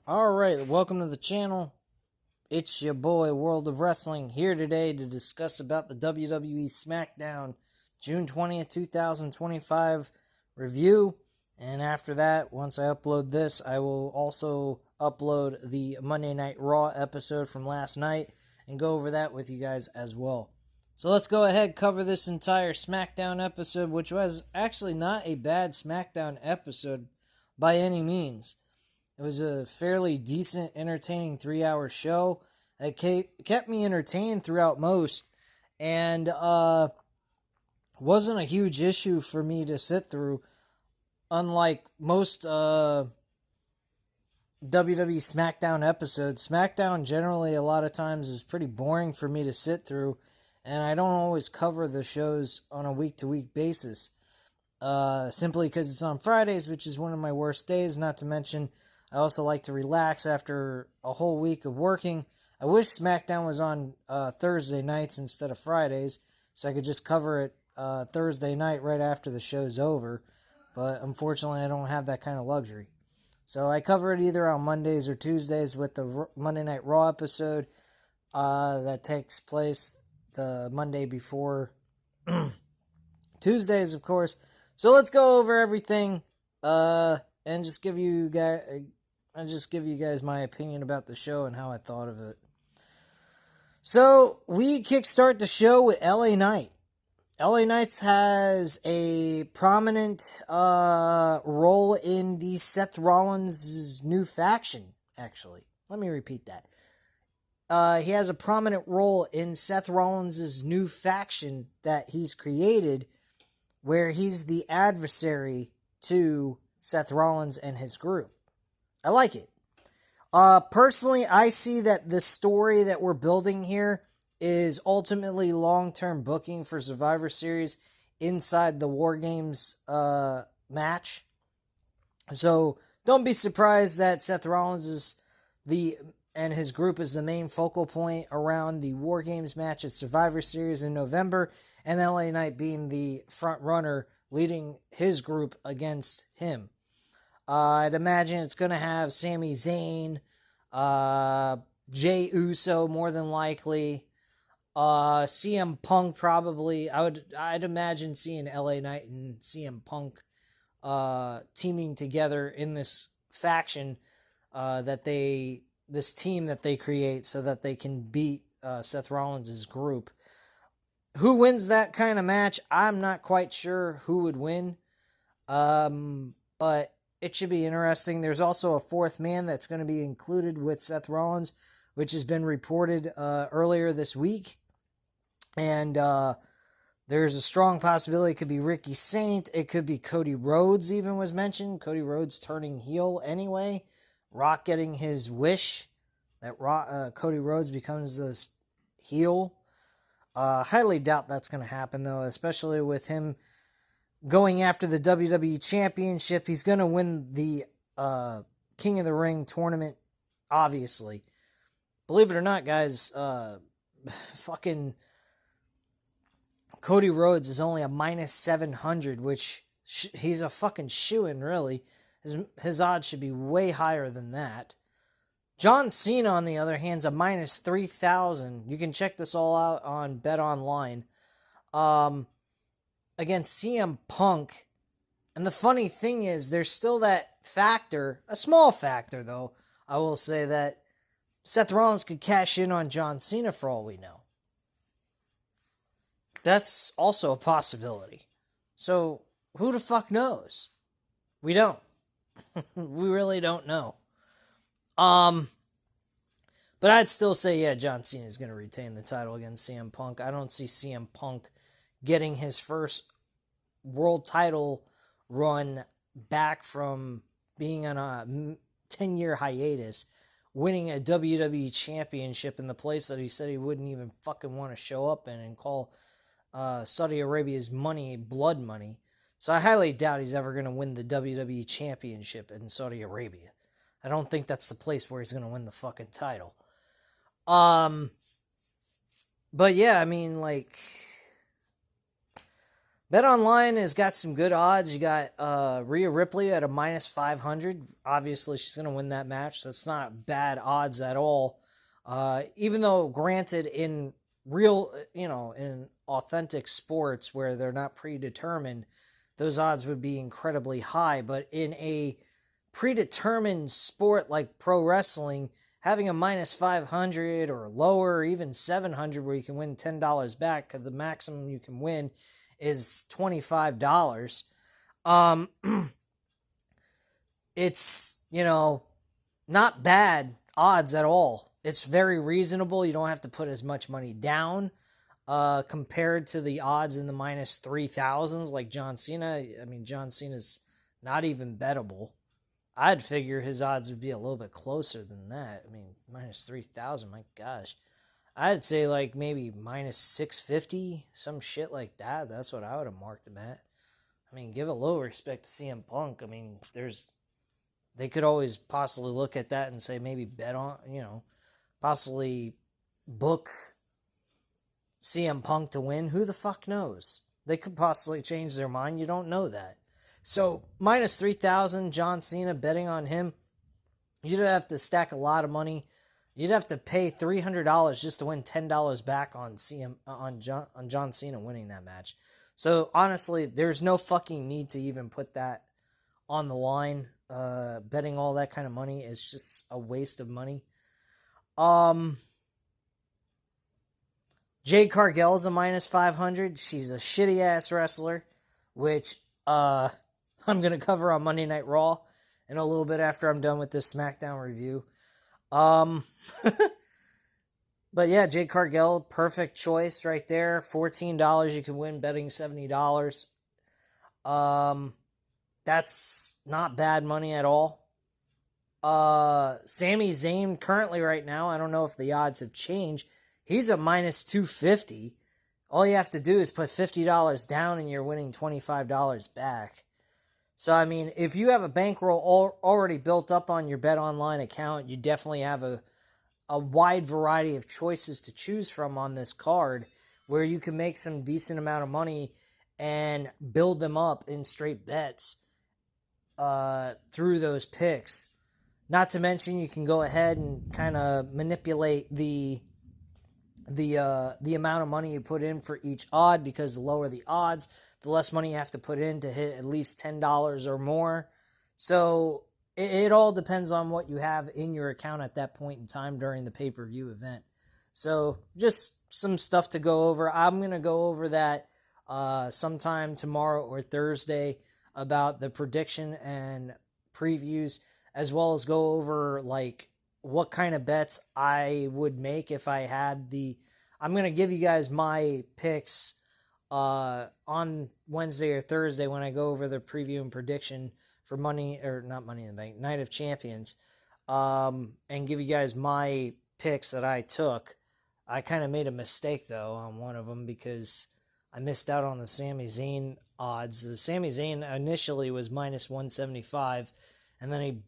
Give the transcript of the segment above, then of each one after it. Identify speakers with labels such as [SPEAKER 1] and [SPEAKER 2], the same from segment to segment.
[SPEAKER 1] Alright, welcome to the channel. It's your boy, World of Wrestling, here today to discuss about the WWE Smackdown June 20th, 2025 review. And after that, once I upload this, I will also upload the Monday Night Raw episode from last night and go over that with you guys as well. So let's go ahead, cover this entire Smackdown episode, which was actually not a bad Smackdown episode by any means. It was a fairly decent, entertaining 3-hour show. It kept me entertained throughout most, and wasn't a huge issue for me to sit through, unlike most WWE SmackDown episodes. SmackDown generally a lot of times is pretty boring for me to sit through, and I don't always cover the shows on a week-to-week basis, simply because it's on Fridays, which is one of my worst days, not to mention I also like to relax after a whole week of working. I wish SmackDown was on Thursday nights instead of Fridays, so I could just cover it Thursday night right after the show's over. But unfortunately, I don't have that kind of luxury. So I cover it either on Mondays or Tuesdays with the Monday Night Raw episode that takes place the Monday before Tuesdays, of course. So let's go over everything and just give you guys... I'll just give you guys my opinion about the show and how I thought of it. So, we kickstart the show with LA Knight. LA Knight has a prominent role in the Seth Rollins' new faction, actually. Let me repeat that. He has a prominent role in Seth Rollins' new faction that he's created, where he's the adversary to Seth Rollins and his group. I like it. Personally, I see that the story that we're building here is ultimately long-term booking for Survivor Series inside the War Games match. So don't be surprised that Seth Rollins and his group is the main focal point around the War Games match at Survivor Series in November, and LA Knight being the front runner leading his group against him. I'd imagine it's going to have Sami Zayn, Jey Uso more than likely, CM Punk probably. I'd imagine seeing LA Knight and CM Punk teaming together in this faction this team that they create so that they can beat Seth Rollins' group. Who wins that kind of match? I'm not quite sure who would win, but it should be interesting. There's also a fourth man that's going to be included with Seth Rollins, which has been reported earlier this week. And there's a strong possibility it could be Ricky Saint. It could be Cody Rhodes even was mentioned. Cody Rhodes turning heel anyway. Rock getting his wish that Cody Rhodes becomes the heel. Highly doubt that's going to happen, though, especially with him going after the WWE Championship. He's going to win the King of the Ring tournament, obviously. Believe it or not, guys, fucking Cody Rhodes is only a minus 700, which he's a fucking shoo-in, really. His odds should be way higher than that. John Cena, on the other hand, is a minus 3,000. You can check this all out on Bet Online. Against CM Punk. And the funny thing is, there's still that factor, a small factor though, I will say, that Seth Rollins could cash in on John Cena for all we know. That's also a possibility. So, who the fuck knows? We don't. We really don't know. But I'd still say, yeah, John Cena is going to retain the title against CM Punk. I don't see CM Punk getting his first world title run back from being on a 10-year hiatus, winning a WWE championship in the place that he said he wouldn't even fucking want to show up in and call Saudi Arabia's money blood money. So I highly doubt he's ever going to win the WWE championship in Saudi Arabia. I don't think that's the place where he's going to win the fucking title. But yeah, I mean, like, BetOnline has got some good odds. You got Rhea Ripley at a minus 500. Obviously, she's going to win that match. That's not bad odds at all. Even though, granted, in real, in authentic sports where they're not predetermined, those odds would be incredibly high. But in a predetermined sport like pro wrestling, having a minus 500 or lower, or even 700 where you can win $10 back, because the maximum you can win is $25. It's, not bad odds at all. It's very reasonable. You don't have to put as much money down compared to the odds in the minus 3,000s like John Cena. I mean, John Cena's not even bettable. I'd figure his odds would be a little bit closer than that. I mean, minus 3,000, my gosh. I'd say like maybe minus 650, some shit like that. That's what I would have marked him at. I mean, give a little respect to CM Punk. I mean, they could always possibly look at that and say maybe bet on, possibly book CM Punk to win. Who the fuck knows? They could possibly change their mind. You don't know that. So, minus 3,000, John Cena, betting on him, you'd have to stack a lot of money. You'd have to pay $300 just to win $10 back on John Cena winning that match. So, honestly, there's no fucking need to even put that on the line. Betting all that kind of money is just a waste of money. Jade Cargill's a minus 500. She's a shitty-ass wrestler, which, I'm going to cover on Monday Night Raw in a little bit after I'm done with this SmackDown review. But yeah, Jade Cargill, perfect choice right there. $14 you can win betting $70. That's not bad money at all. Sami Zayn currently right now, I don't know if the odds have changed. He's a minus 250. All you have to do is put $50 down and you're winning $25 back. So, I mean, if you have a bankroll already built up on your BetOnline account, you definitely have a wide variety of choices to choose from on this card where you can make some decent amount of money and build them up in straight bets through those picks. Not to mention, you can go ahead and kind of manipulate the amount of money you put in for each odd, because the lower the odds, the less money you have to put in to hit at least $10 or more. So it all depends on what you have in your account at that point in time during the pay-per-view event. So just some stuff to go over. I'm going to go over that sometime tomorrow or Thursday about the prediction and previews, as well as go over like what kind of bets I would make if I had I'm going to give you guys my picks on Wednesday or Thursday when I go over the preview and prediction for not Money in the Bank, Night of Champions, and give you guys my picks that I took. I kind of made a mistake, though, on one of them because I missed out on the Sami Zayn odds. The Sami Zayn initially was minus 175, and then he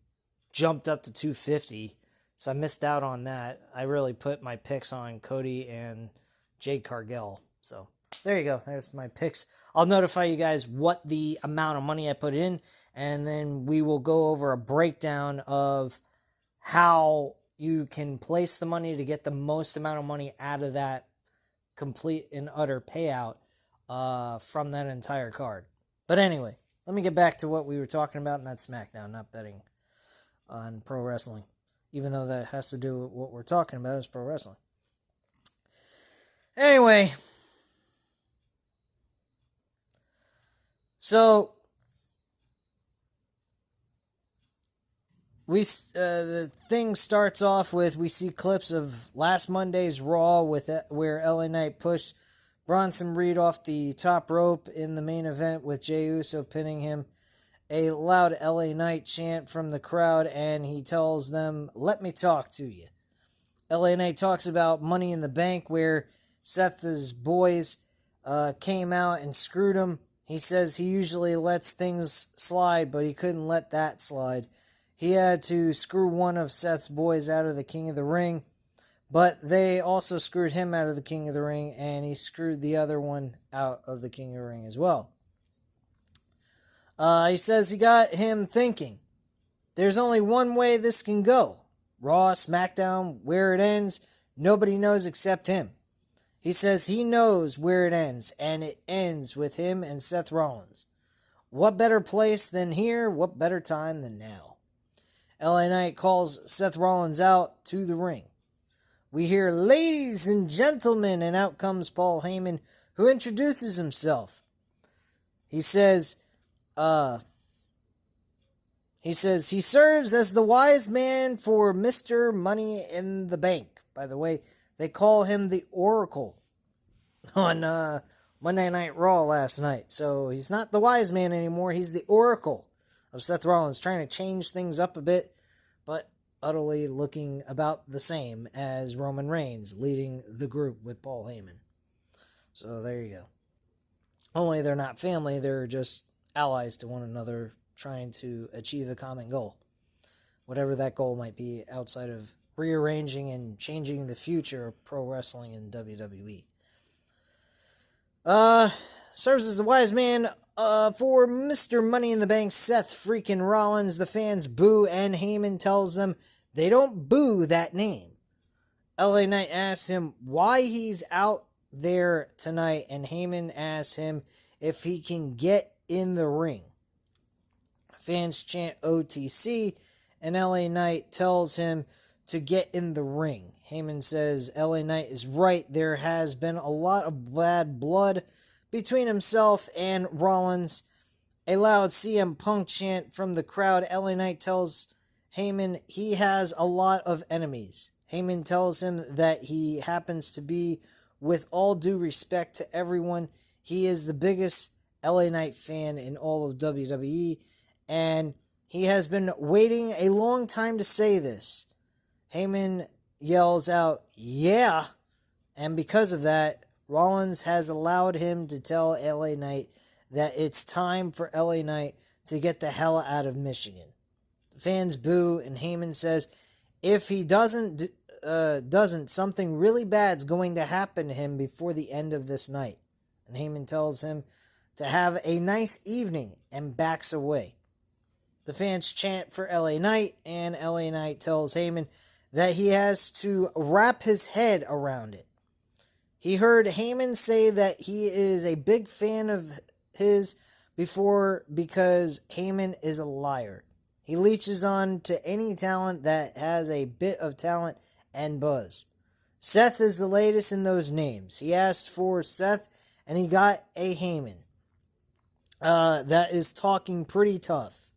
[SPEAKER 1] jumped up to 250. So I missed out on that. I really put my picks on Cody and Jade Cargill. So there you go. There's my picks. I'll notify you guys what the amount of money I put in, and then we will go over a breakdown of how you can place the money to get the most amount of money out of that complete and utter payout from that entire card. But anyway, let me get back to what we were talking about, and that's SmackDown, not betting on pro wrestling. Even though that has to do with what we're talking about is pro wrestling. Anyway, so the thing starts off with we see clips of last Monday's Raw where LA Knight pushed Bronson Reed off the top rope in the main event with Jey Uso pinning him. A loud LA Knight chant from the crowd, and he tells them, "Let me talk to you." LA Knight talks about Money in the Bank, where Seth's boys came out and screwed him. He says he usually lets things slide, but he couldn't let that slide. He had to screw one of Seth's boys out of the King of the Ring. But they also screwed him out of the King of the Ring, and he screwed the other one out of the King of the Ring as well. He says he got him thinking, there's only one way this can go. Raw, Smackdown, where it ends, nobody knows except him. He says he knows where it ends, and it ends with him and Seth Rollins. What better place than here? What better time than now? LA Knight calls Seth Rollins out to the ring. We hear, ladies and gentlemen, and out comes Paul Heyman, who introduces himself. He says he serves as the wise man for Mr. Money in the Bank. By the way, they call him the Oracle on Monday Night Raw last night. So he's not the wise man anymore. He's the Oracle of Seth Rollins, trying to change things up a bit, but utterly looking about the same as Roman Reigns leading the group with Paul Heyman. So there you go. Only they're not family, they're just allies to one another trying to achieve a common goal. Whatever that goal might be outside of rearranging and changing the future of pro wrestling in WWE. Serves as the wise man for Mr. Money in the Bank, Seth freaking Rollins. The fans boo, and Heyman tells them they don't boo that name. LA Knight asks him why he's out there tonight, and Heyman asks him if he can get in the ring. Fans chant OTC, and LA Knight tells him to get in the ring. Heyman says LA Knight is right. There has been a lot of bad blood between himself and Rollins. A loud CM Punk chant from the crowd. LA Knight tells Heyman he has a lot of enemies. Heyman tells him that he happens to be, with all due respect to everyone, he is the biggest LA Knight fan in all of WWE, and he has been waiting a long time to say this. Heyman yells out, yeah, and because of that, Rollins has allowed him to tell LA Knight that it's time for LA Knight to get the hell out of Michigan. The fans boo, and Heyman says if he doesn't, something really bad's going to happen to him before the end of this night. And Heyman tells him to have a nice evening and backs away. The fans chant for LA Knight, and LA Knight tells Heyman that he has to wrap his head around it. He heard Heyman say that he is a big fan of his before because Heyman is a liar. He leeches on to any talent that has a bit of talent and buzz. Seth is the latest in those names. He asked for Seth, and he got a Heyman. That is talking pretty tough.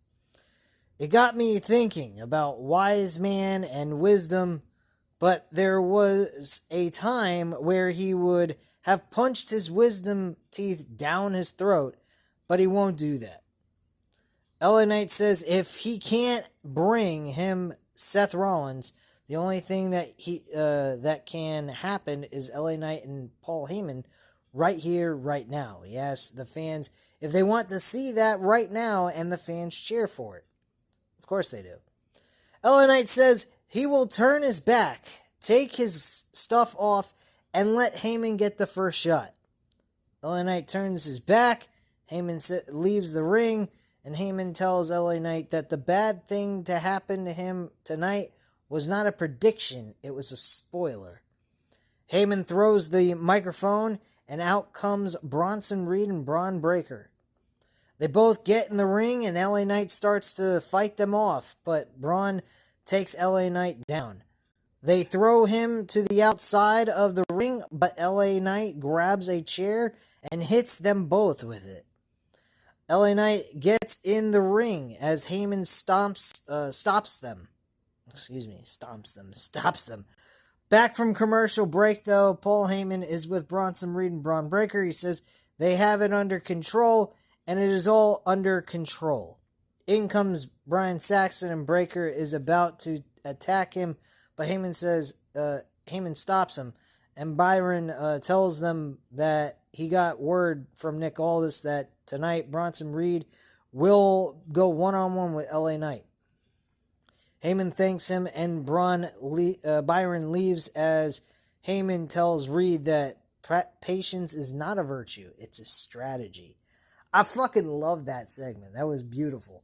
[SPEAKER 1] It got me thinking about wise man and wisdom, but there was a time where he would have punched his wisdom teeth down his throat, but he won't do that. LA Knight says if he can't bring him Seth Rollins, the only thing that that can happen is LA Knight and Paul Heyman right here, right now. He asks the fans if they want to see that right now, and the fans cheer for it. Of course they do. LA Knight says he will turn his back, take his stuff off, and let Heyman get the first shot. LA Knight turns his back, Heyman leaves the ring, and Heyman tells LA Knight that the bad thing to happen to him tonight was not a prediction, it was a spoiler. Heyman throws the microphone, and out comes Bronson Reed and Braun Breaker. They both get in the ring, and LA Knight starts to fight them off, but Braun takes LA Knight down. They throw him to the outside of the ring, but LA Knight grabs a chair and hits them both with it. LA Knight gets in the ring as Heyman stops them. Back from commercial break, though, Paul Heyman is with Bronson Reed and Braun Breaker. He says they have it under control, and it is all under control. In comes Brian Saxton, and Breaker is about to attack him, but Heyman stops him, and Byron tells them that he got word from Nick Aldis that tonight Bronson Reed will go one-on-one with LA Knight. Heyman thanks him, and Byron leaves as Heyman tells Reed that patience is not a virtue, it's a strategy. I fucking love that segment. That was beautiful.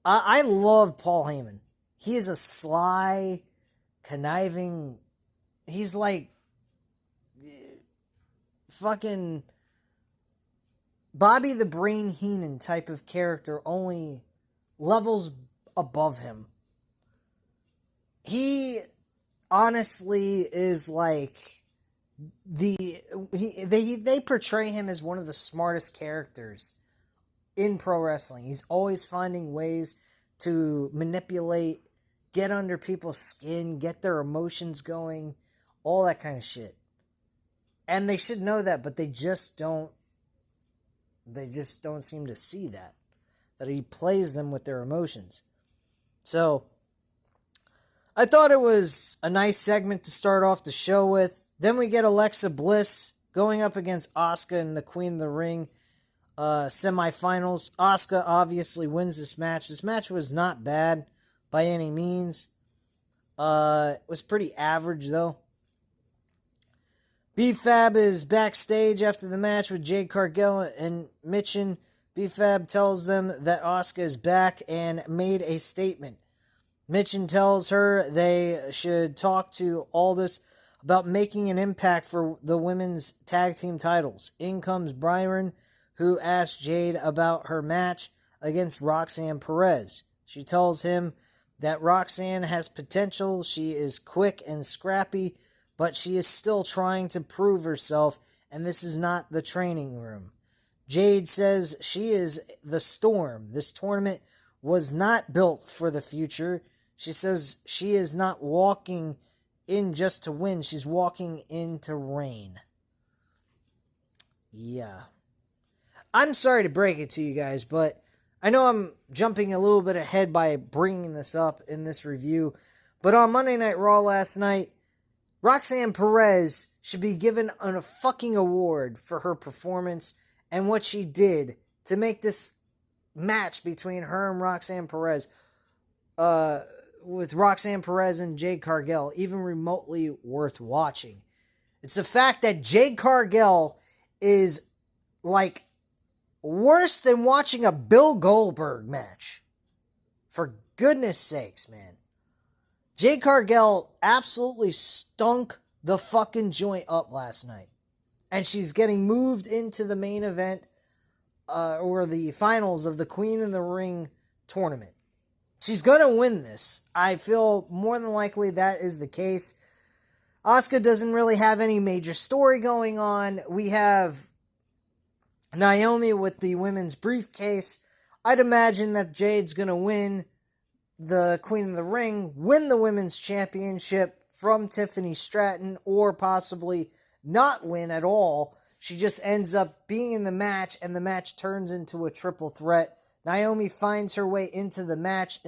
[SPEAKER 1] I love Paul Heyman. He is a sly, conniving... He's like... fucking... Bobby the Brain Heenan type of character, only levels above him. He honestly is like they portray him as one of the smartest characters in pro wrestling. He's always finding ways to manipulate, get under people's skin, get their emotions going, all that kind of shit. And they should know that, but they just don't seem to see that he plays them with their emotions. So I thought it was a nice segment to start off the show with. Then we get Alexa Bliss going up against Asuka in the Queen of the Ring semifinals. Asuka obviously wins this match. This match was not bad by any means. It was pretty average though. B-Fab is backstage after the match with Jade Cargill and Michin. B-Fab tells them that Asuka is back and made a statement. Michin tells her they should talk to Aldis about making an impact for the women's tag team titles. In comes Byron, who asks Jade about her match against Roxanne Perez. She tells him that Roxanne has potential. She is quick and scrappy, but she is still trying to prove herself, and this is not the training room. Jade says she is the Storm. This tournament was not built for the future. She says she is not walking in just to win. She's walking in to reign. Yeah. I'm sorry to break it to you guys, but I know I'm jumping a little bit ahead by bringing this up in this review, but on Monday Night Raw last night, Roxanne Perez should be given a fucking award for her performance and what she did to make this match between her and Roxanne Perez, with Roxanne Perez and Jade Cargill, even remotely worth watching. It's the fact that Jade Cargill is like worse than watching a Bill Goldberg match. For goodness sakes, man. Jade Cargill absolutely stunk the fucking joint up last night. And she's getting moved into the main event, or the finals of the Queen of the Ring tournament. She's going to win this. I feel more than likely that is the case. Asuka doesn't really have any major story going on. We have Naomi with the women's briefcase. I'd imagine that Jade's going to win the Queen of the Ring, win the women's championship from Tiffany Stratton, or possibly not win at all. She just ends up being in the match, and the match turns into a triple threat. Naomi finds her way into the match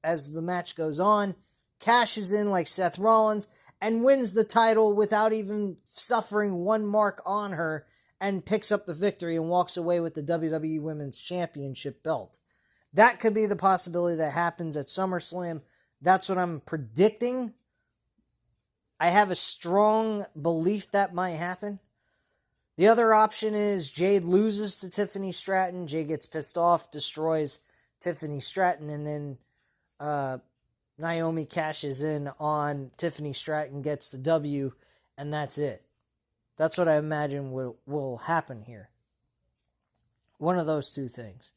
[SPEAKER 1] as the match goes on, cashes in like Seth Rollins, and wins the title without even suffering one mark on her, and picks up the victory and walks away with the WWE Women's Championship belt. That could be the possibility that happens at SummerSlam. That's what I'm predicting. I have a strong belief that might happen. The other option is Jade loses to Tiffany Stratton. Jade gets pissed off, destroys Tiffany Stratton, and then Naomi cashes in on Tiffany Stratton, gets the W, and that's it. That's what I imagine will happen here. One of those two things.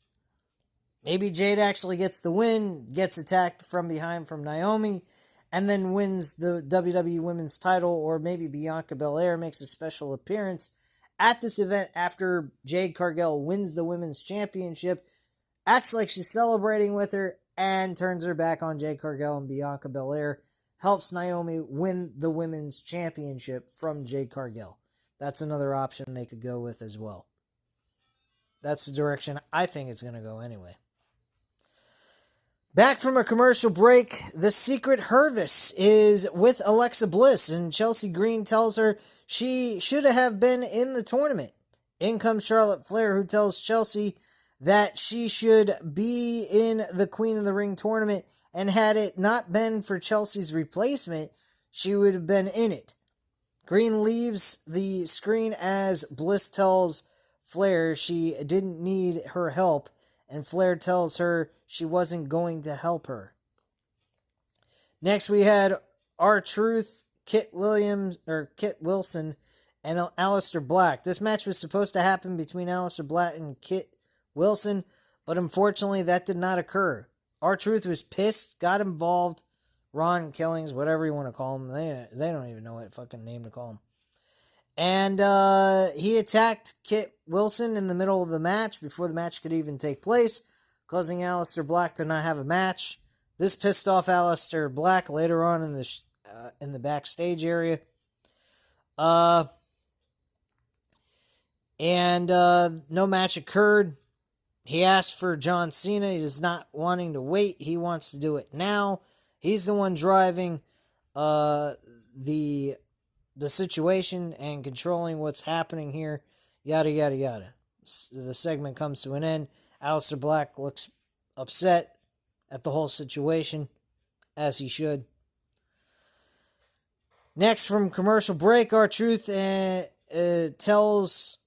[SPEAKER 1] Maybe Jade actually gets the win, gets attacked from behind from Naomi, and then wins the WWE Women's title, or maybe Bianca Belair makes a special appearance at this event after Jade Cargill wins the Women's Championship, acts like she's celebrating with her, and turns her back on Jade Cargill, and Bianca Belair helps Naomi win the Women's Championship from Jade Cargill. That's another option they could go with as well. That's the direction I think it's going to go anyway. Back from a commercial break, the Secret Hervis is with Alexa Bliss, and Chelsea Green tells her she should have been in the tournament. In comes Charlotte Flair, who tells Chelsea that she should be in the Queen of the Ring tournament, and had it not been for Chelsea's replacement, she would have been in it. Green leaves the screen as Bliss tells Flair she didn't need her help, and Flair tells her she wasn't going to help her. Next, we had R-Truth, Kit Wilson, and Aleister Black. This match was supposed to happen between Aleister Black and Kit Wilson, but unfortunately that did not occur. R-Truth was pissed, got involved. Ron Killings, whatever you want to call him. They don't even know what fucking name to call him. And he attacked Kit Wilson in the middle of the match before the match could even take place, causing Aleister Black to not have a match. This pissed off Aleister Black later on in the backstage area. No match occurred. He asked for John Cena. He is not wanting to wait. He wants to do it now. He's the one driving the situation and controlling what's happening here. Yada, yada, yada. The segment comes to an end. Aleister Black looks upset at the whole situation, as he should. Next, from commercial break, R-Truth tells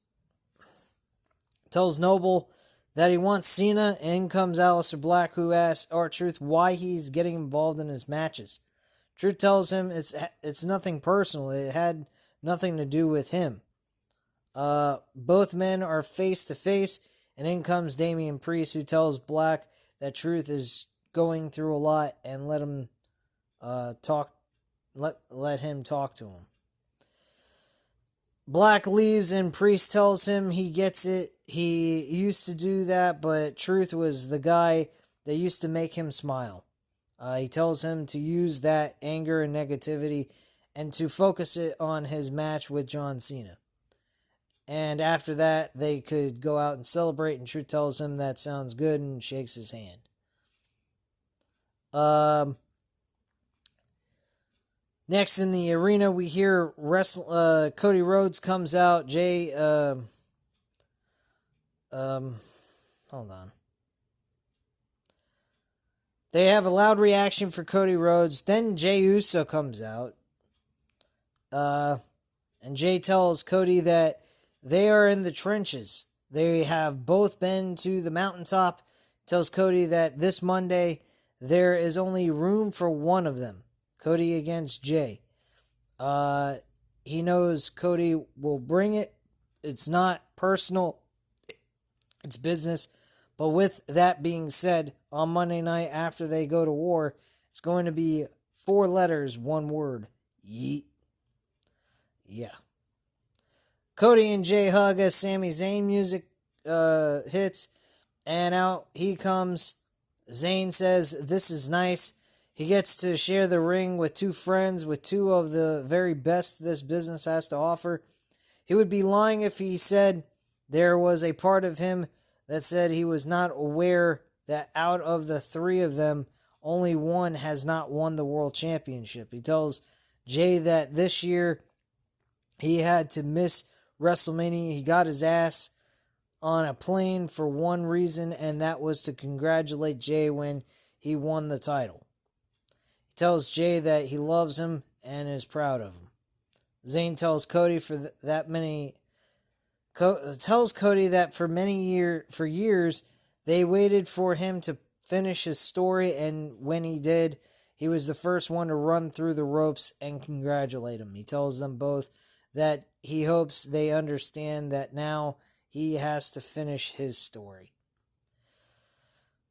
[SPEAKER 1] Noble that he wants Cena. In comes Aleister Black, who asks R-Truth why he's getting involved in his matches. Truth tells him it's nothing personal. It had nothing to do with him. Both men are face to face, and in comes Damian Priest, who tells Black that Truth is going through a lot and let him talk to him. Black leaves and Priest tells him he gets it. He used to do that, but Truth was the guy that used to make him smile. He tells him to use that anger and negativity and to focus it on his match with John Cena. And after that, they could go out and celebrate, and Truth tells him that sounds good and shakes his hand. Next in the arena, we hear Cody Rhodes comes out. Hold on. They have a loud reaction for Cody Rhodes. Then Jey Uso comes out. And Jey tells Cody that they are in the trenches. They have both been to the mountaintop. Tells Cody that this Monday there is only room for one of them. Cody against Jey. He knows Cody will bring it. It's not personal. It's business. But with that being said, on Monday night after they go to war, it's going to be 4 letters, 1 word. Yeet. Yeah. Cody and Jey hug as Sami Zayn music hits. And out he comes. Zayn says, "This is nice." He gets to share the ring with 2 friends, with 2 of the very best this business has to offer. He would be lying if he said there was a part of him that said he was not aware that out of the 3 of them, only one has not won the World Championship. He tells Jey that this year he had to miss WrestleMania. He got his ass on a plane for one reason, and that was to congratulate Jey when he won the title. He tells Jey that he loves him and is proud of him. Zayn tells Cody that for years they waited for him to finish his story, and when he did, he was the first one to run through the ropes and congratulate him. He tells them both that he hopes they understand that now he has to finish his story.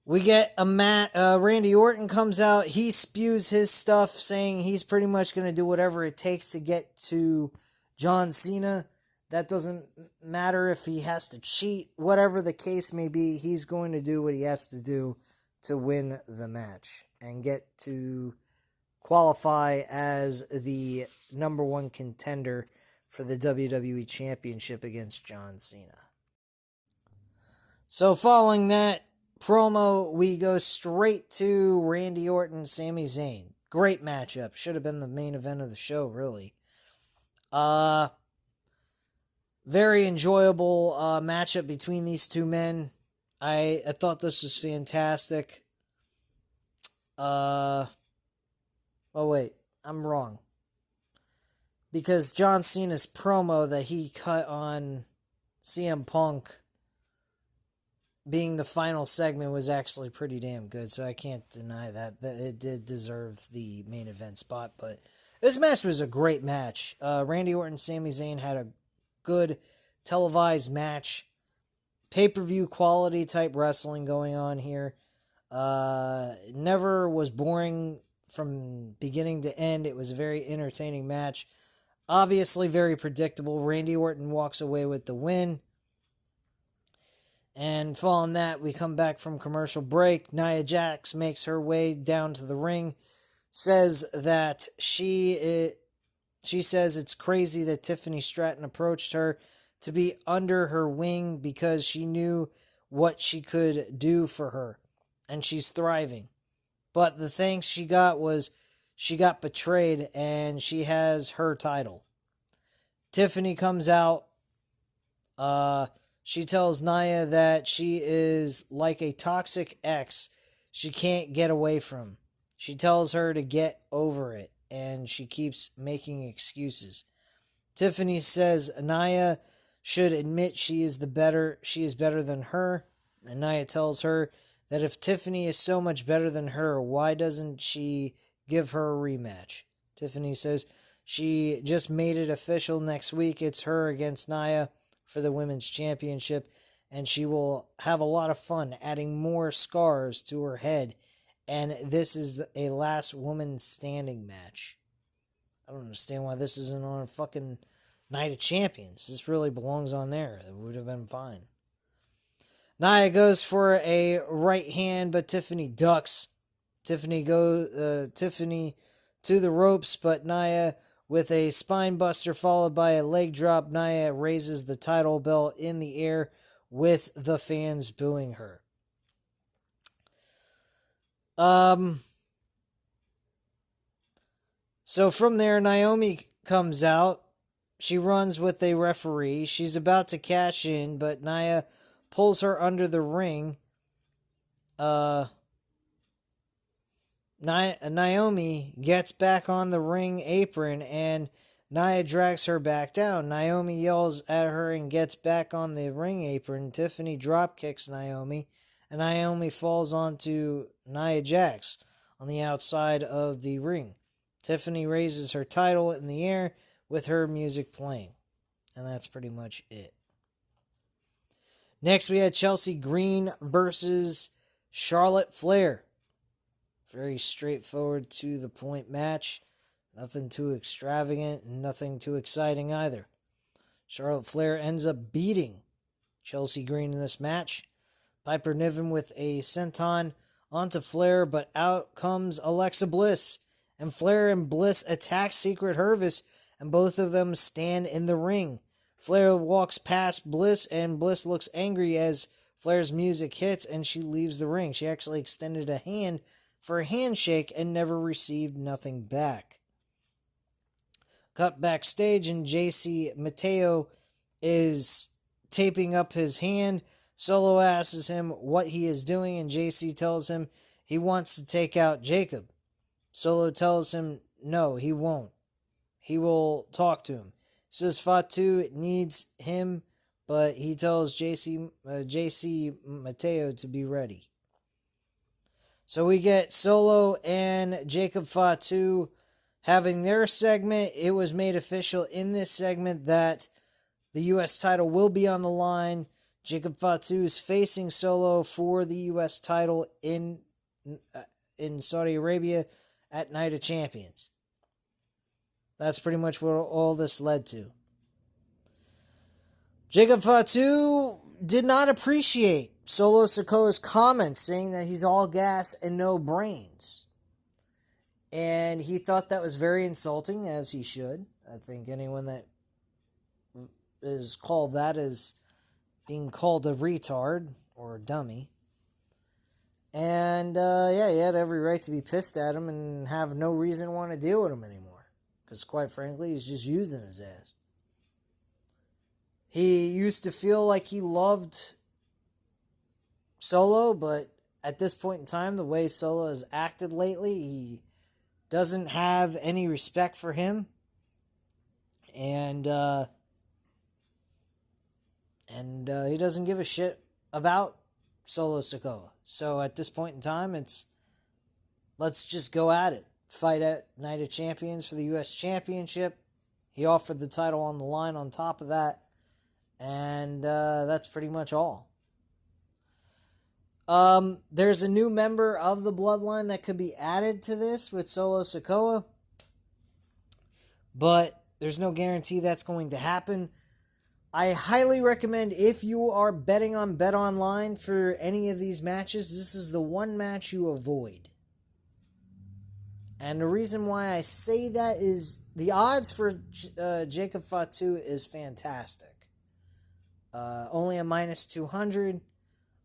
[SPEAKER 1] We get Randy Orton comes out. He spews his stuff, saying he's pretty much going to do whatever it takes to get to John Cena. That doesn't matter if he has to cheat. Whatever the case may be, he's going to do what he has to do to win the match and get to qualify as the number 1 contender for the WWE Championship against John Cena. So following that promo, we go straight to Randy Orton, Sami Zayn. Great matchup. Should have been the main event of the show, really. Very enjoyable matchup between these 2 men. I thought this was fantastic. Oh wait, I'm wrong. Because John Cena's promo that he cut on CM Punk being the final segment was actually pretty damn good, so I can't deny that it did deserve the main event spot. But this match was a great match. Randy Orton, Sami Zayn had a good televised match, pay-per-view quality type wrestling going on here. Never was boring from beginning to end. It was a very entertaining match. Obviously very predictable. Randy Orton walks away with the win. And following that, we come back from commercial break. Nia Jax makes her way down to the ring, says that she says it's crazy that Tiffany Stratton approached her to be under her wing because she knew what she could do for her, and she's thriving. But the thanks she got was she got betrayed, and she has her title. Tiffany comes out. She tells Nia that she is like a toxic ex she can't get away from. She tells her to get over it, and she keeps making excuses. Tiffany says Nia should admit she is better than her, and Nia tells her that if Tiffany is so much better than her, why doesn't she give her a rematch? Tiffany says she just made it official next week. It's her against Nia for the women's championship, and she will have a lot of fun adding more scars to her head, and this is a last woman standing match. I don't understand why this isn't on fucking Night of Champions. This really belongs on there. It would have been fine. Nia goes for a right hand, but Tiffany ducks. Tiffany to the ropes, but Nia with a spine buster followed by a leg drop. Nia raises the title belt in the air with the fans booing her. So from there, Naomi comes out. She runs with a referee. She's about to cash in, but Nia pulls her under the ring. Naomi gets back on the ring apron, and Nia drags her back down. Naomi yells at her and gets back on the ring apron. Tiffany drop kicks Naomi, and Naomi falls onto Nia Jax on the outside of the ring. Tiffany raises her title in the air with her music playing. And that's pretty much it. Next, we had Chelsea Green versus Charlotte Flair. Very straightforward, to the point match. Nothing too extravagant and nothing too exciting either. Charlotte Flair ends up beating Chelsea Green in this match. Piper Niven with a senton onto Flair, but out comes Alexa Bliss. And Flair and Bliss attack Secret Hervis, and both of them stand in the ring. Flair walks past Bliss, and Bliss looks angry as Flair's music hits, and she leaves the ring. She actually extended a hand for a handshake and never received nothing back. Cut backstage, and JC Mateo is taping up his hand. Solo asks him what he is doing, and JC tells him he wants to take out Jacob. Solo tells him no, he won't. He will talk to him. Says Fatu needs him, but he tells JC Mateo to be ready. So we get Solo and Jacob Fatu having their segment. It was made official in this segment that the U.S. title will be on the line. Jacob Fatu is facing Solo for the U.S. title in Saudi Arabia at Night of Champions. That's pretty much what all this led to. Jacob Fatu did not appreciate Solo Sikoa's comments saying that he's all gas and no brains. And he thought that was very insulting, as he should. I think anyone that is called that is being called a retard or a dummy. And, he had every right to be pissed at him and have no reason to want to deal with him anymore. Because, quite frankly, he's just using his ass. He used to feel like he loved Solo, but at this point in time, the way Solo has acted lately, he doesn't have any respect for him. And he doesn't give a shit about Solo Sikoa. So at this point in time, let's just go at it. Fight at Night of Champions for the U.S. Championship. He offered the title on the line on top of that. And that's pretty much all. There's a new member of the Bloodline that could be added to this with Solo Sikoa. But there's no guarantee that's going to happen. I highly recommend, if you are betting on BetOnline for any of these matches, this is the one match you avoid. And the reason why I say that is the odds for Jacob Fatu is fantastic. Only a minus 200.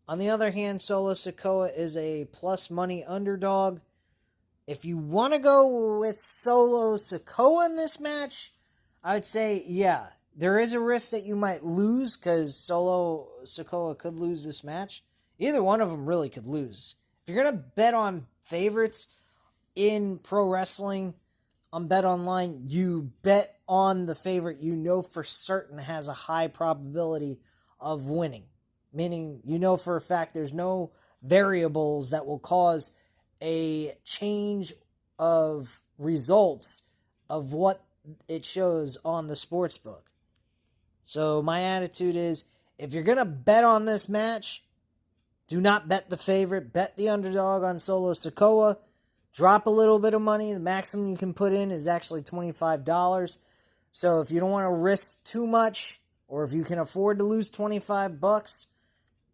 [SPEAKER 1] On the other hand, Solo Sikoa is a plus money underdog. If you want to go with Solo Sikoa in this match, I would say, yeah, there is a risk that you might lose because Solo Sikoa could lose this match. Either one of them really could lose. If you're going to bet on favorites in pro wrestling on BetOnline, you bet on the favorite you know for certain has a high probability of winning. Meaning, you know for a fact there's no variables that will cause a change of results of what it shows on the sportsbook. So my attitude is, if you're going to bet on this match, do not bet the favorite. Bet the underdog on Solo Sikoa. Drop a little bit of money. The maximum you can put in is actually $25. So if you don't want to risk too much, or if you can afford to lose $25,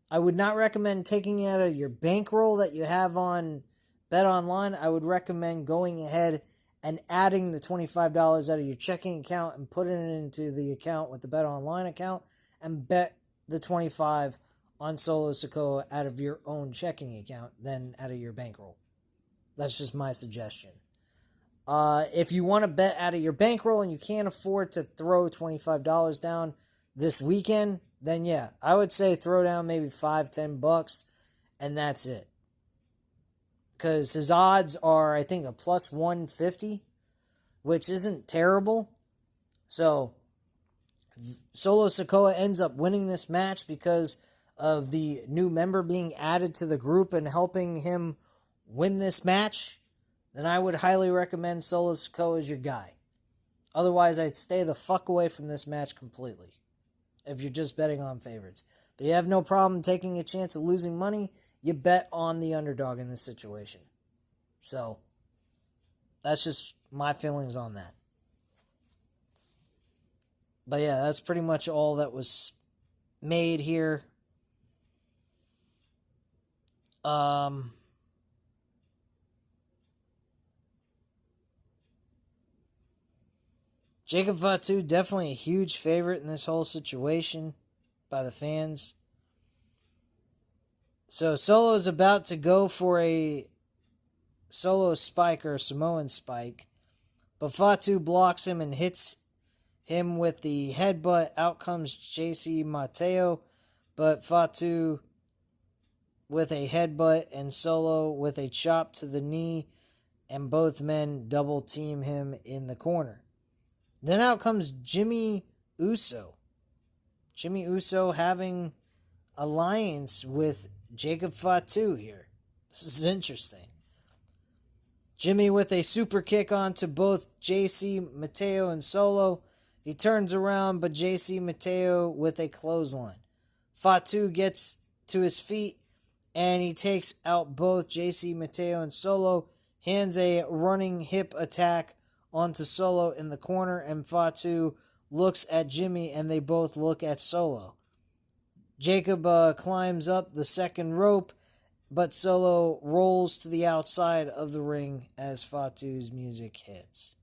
[SPEAKER 1] I would not recommend taking it out of your bankroll that you have on BetOnline. I would recommend going ahead and adding the $25 out of your checking account and putting it into the account with the BetOnline account and bet the $25 on Solo Sikoa out of your own checking account than out of your bankroll. That's just my suggestion. If you want to bet out of your bankroll and you can't afford to throw $25 down this weekend, then yeah, I would say throw down maybe $5-10 and that's it. Because his odds are, I think, a plus 150, which isn't terrible. So Solo Sikoa ends up winning this match because of the new member being added to the group and helping him win this match, then I would highly recommend Solo Sikoa as your guy. Otherwise, I'd stay the fuck away from this match completely, if you're just betting on favorites. But you have no problem taking a chance of losing money, you bet on the underdog in this situation. So, that's just my feelings on that. But yeah, that's pretty much all that was made here. Jacob Fatu, definitely a huge favorite in this whole situation by the fans. So Solo is about to go for a solo spike or Samoan spike, but Fatu blocks him and hits him with the headbutt. Out comes JC Mateo, but Fatu with a headbutt and Solo with a chop to the knee, and both men double team him in the corner. Then out comes Jimmy Uso. Jimmy Uso having alliance with Jacob Fatu here. This is interesting. Jimmy with a super kick onto both JC Mateo and Solo. He turns around, but JC Mateo with a clothesline. Fatu gets to his feet, and he takes out both JC Mateo and Solo, hands a running hip attack onto Solo in the corner, and Fatu looks at Jimmy, and they both look at Solo. Jacob climbs up the second rope, but Solo rolls to the outside of the ring as Fatu's music hits.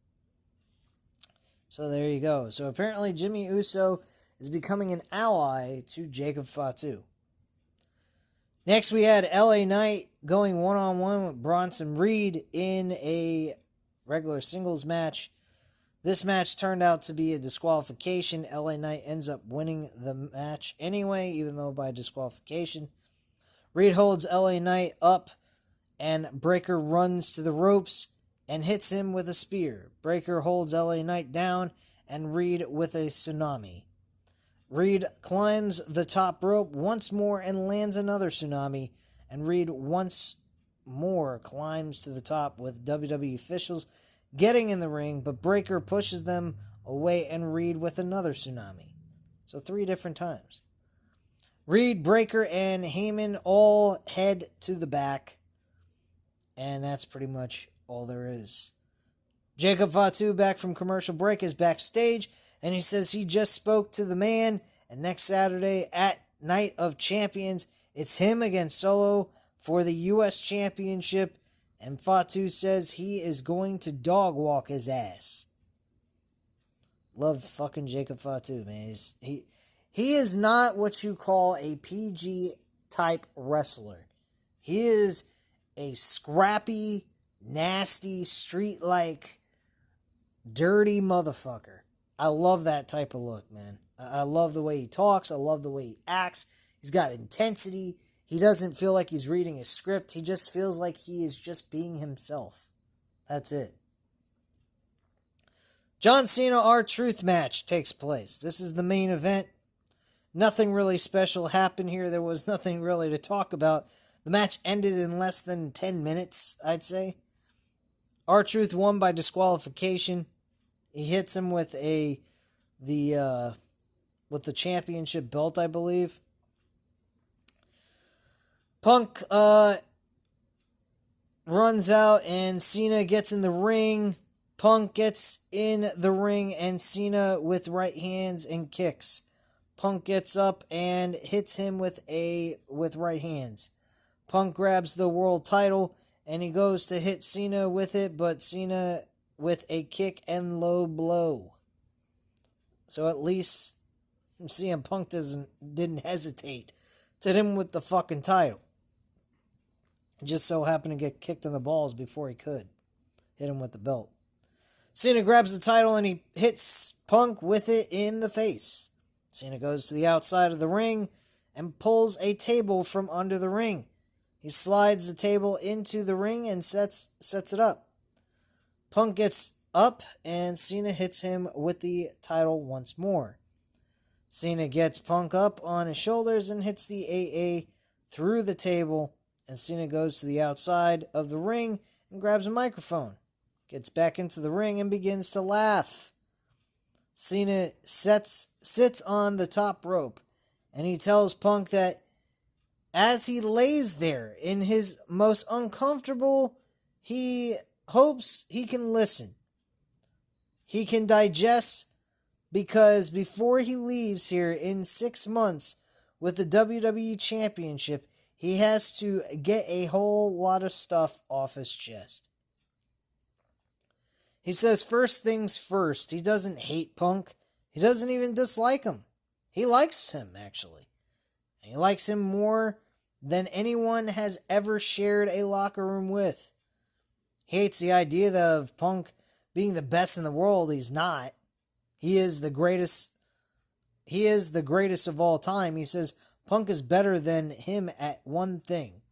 [SPEAKER 1] So there you go. So apparently Jimmy Uso is becoming an ally to Jacob Fatu. Next we had LA Knight going one-on-one with Bronson Reed in a regular singles match. This match turned out to be a disqualification. LA Knight ends up winning the match anyway, even though by disqualification. Reed holds LA Knight up, and Breaker runs to the ropes and hits him with a spear. Breaker holds LA Knight down and Reed with a tsunami. Reed climbs the top rope once more and lands another tsunami, and Reed once more climbs to the top with WWE officials getting in the ring, but Breaker pushes them away and Reed with another tsunami. So 3 different times. Reed, Breaker, and Heyman all head to the back, and that's pretty much all there is. Jacob Fatu, back from commercial break, is backstage, and he says he just spoke to the man, and next Saturday at Night of Champions, it's him against Solo for the U.S. Championship, and Fatu says he is going to dog walk his ass. Love fucking Jacob Fatu, man. He is not what you call a PG type wrestler. He is a scrappy, nasty, street-like, dirty motherfucker. I love that type of look, man. I love the way he talks. I love the way he acts. He's got intensity. He doesn't feel like he's reading a script. He just feels like he is just being himself. That's it. John Cena R-Truth match takes place. This is the main event. Nothing really special happened here. There was nothing really to talk about. The match ended in less than 10 minutes, I'd say. R-Truth won by disqualification. He hits him with the championship belt, I believe. Punk runs out and Cena gets in the ring. Punk gets in the ring and Cena with right hands and kicks. Punk gets up and hits him with right hands. Punk grabs the world title and he goes to hit Cena with it, but Cena with a kick and low blow. So at least CM Punk didn't hesitate to hit him with the fucking title. Just so happened to get kicked in the balls before he could hit him with the belt. Cena grabs the title and he hits Punk with it in the face. Cena goes to the outside of the ring and pulls a table from under the ring. He slides the table into the ring and sets it up. Punk gets up and Cena hits him with the title once more. Cena gets Punk up on his shoulders and hits the AA through the table, and Cena goes to the outside of the ring and grabs a microphone, gets back into the ring and begins to laugh. Cena sits on the top rope, and he tells Punk that as he lays there in his most uncomfortable, he hopes he can listen. He can digest, because before he leaves here in 6 months with the WWE Championship, he has to get a whole lot of stuff off his chest. He says first things first, he doesn't hate Punk. He doesn't even dislike him. He likes him, actually. He likes him more than anyone has ever shared a locker room with. He hates the idea of Punk being the best in the world. He's not. He is the greatest. He is the greatest of all time. He says Punk is better than him at one thing.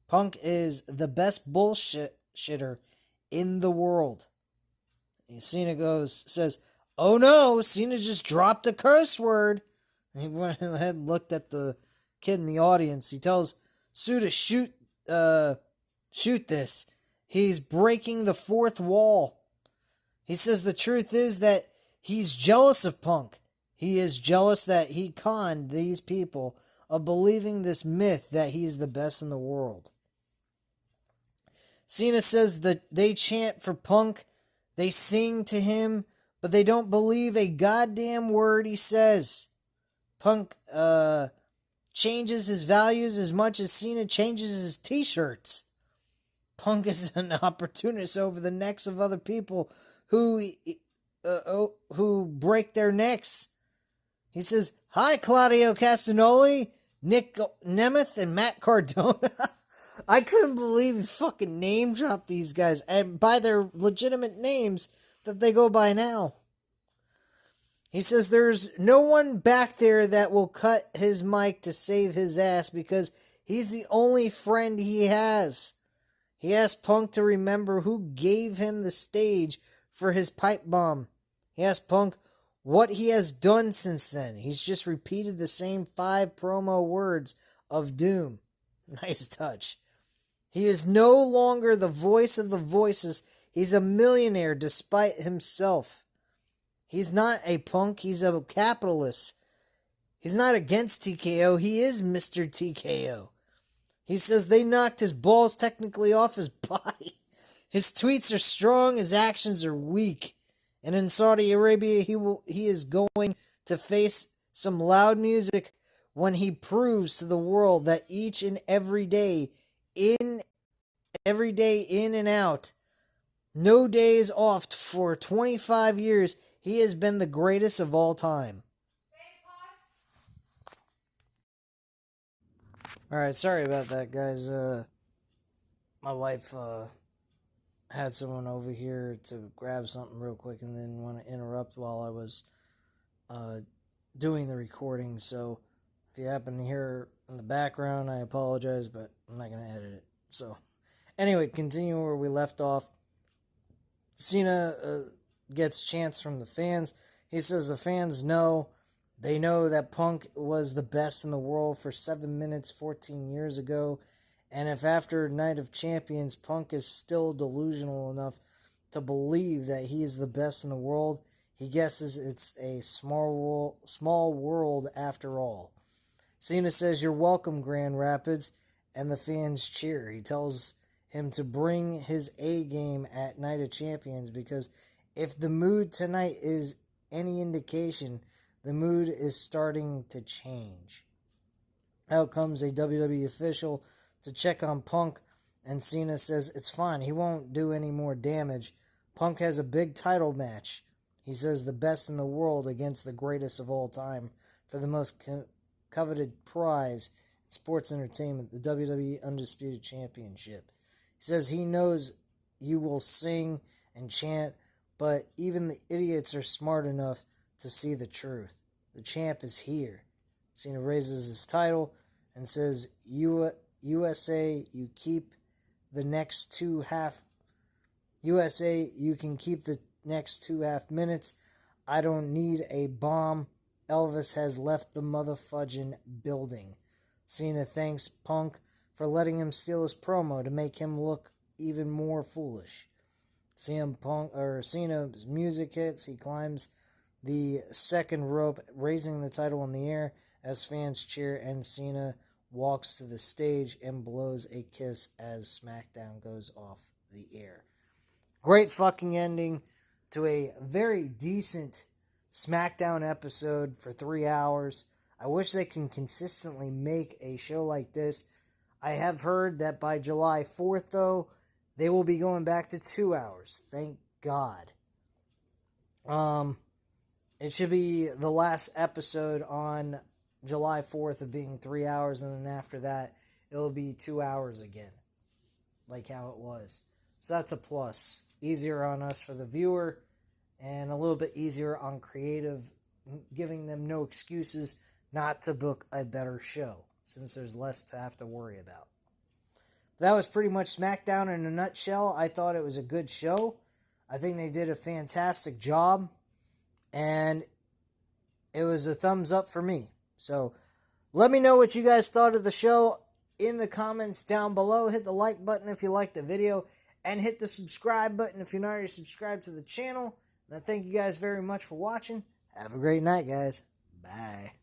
[SPEAKER 1] Punk is the best bullshitter in the world. And Cena says, "Oh no, Cena just dropped a curse word." And he went ahead and looked at the kid in the audience. He tells Sue to shoot this. He's breaking the fourth wall. He says the truth is that he's jealous of Punk. He is jealous that he conned these people of believing this myth that he's the best in the world. Cena says that they chant for Punk, they sing to him, but they don't believe a goddamn word he says. Punk changes his values as much as Cena changes his t-shirts. Punk is an opportunist over the necks of other people who break their necks. He says, "Hi, Claudio Castagnoli, Nick Nemeth, and Matt Cardona." I couldn't believe he fucking name dropped these guys, and by their legitimate names that they go by now. He says there's no one back there that will cut his mic to save his ass because He's the only friend he has. He asked Punk to remember who gave him the stage for his pipe bomb. He asked Punk what he has done since then. He's just repeated the same 5 promo words of doom. Nice touch. He is no longer the voice of the voices. He's a millionaire despite himself. He's not a punk. He's a capitalist. He's not against TKO. He is Mr. TKO. He says they knocked his balls technically off his body. His tweets are strong. His actions are weak. And in Saudi Arabia, he is going to face some loud music when he proves to the world that each and every day in and out, no days off for 25 years, he has been the greatest of all time. Alright, sorry about that, guys. My wife had someone over here to grab something real quick and didn't want to interrupt while I was doing the recording. So if you happen to hear in the background, I apologize, but I'm not going to edit it. So anyway, continue where we left off. Cena gets chants from the fans. He says the fans know. They know that Punk was the best in the world for 7 minutes 14 years ago. And if after Night of Champions, Punk is still delusional enough to believe that he is the best in the world, he guesses it's a small world after all. Cena says, "You're welcome, Grand Rapids," and the fans cheer. He tells him to bring his A game at Night of Champions because if the mood tonight is any indication, the mood is starting to change. Out comes a WWE official to check on Punk, and Cena says it's fine. He won't do any more damage. Punk has a big title match. He says the best in the world against the greatest of all time for the most coveted prize in sports entertainment, the WWE Undisputed Championship. He says he knows you will sing and chant, but even the idiots are smart enough to see the truth. The champ is here. Cena raises his title and says, USA, you keep the next USA, you can keep the next 2.5 minutes. I don't need a bomb. Elvis has left the motherfudging building. Cena thanks Punk for letting him steal his promo to make him look even more foolish. Cena's music hits. He climbs the second rope, raising the title in the air as fans cheer, and Cena walks to the stage and blows a kiss as Smackdown goes off the air. Great fucking ending to a very decent Smackdown episode for 3 hours. I wish they can consistently make a show like this. I have heard that by July 4th, though, they will be going back to 2 hours. Thank God. It should be the last episode on July 4th of being 3 hours, and then after that, it'll be 2 hours again, like how it was. So that's a plus. Easier on us for the viewer, and a little bit easier on creative, giving them no excuses not to book a better show, since there's less to have to worry about. That was pretty much SmackDown in a nutshell. I thought it was a good show. I think they did a fantastic job, and it was a thumbs up for me. So let me know what you guys thought of the show in the comments down below. Hit the like button if you liked the video, and hit the subscribe button if you're not already subscribed to the channel. And I thank you guys very much for watching. Have a great night, guys. Bye.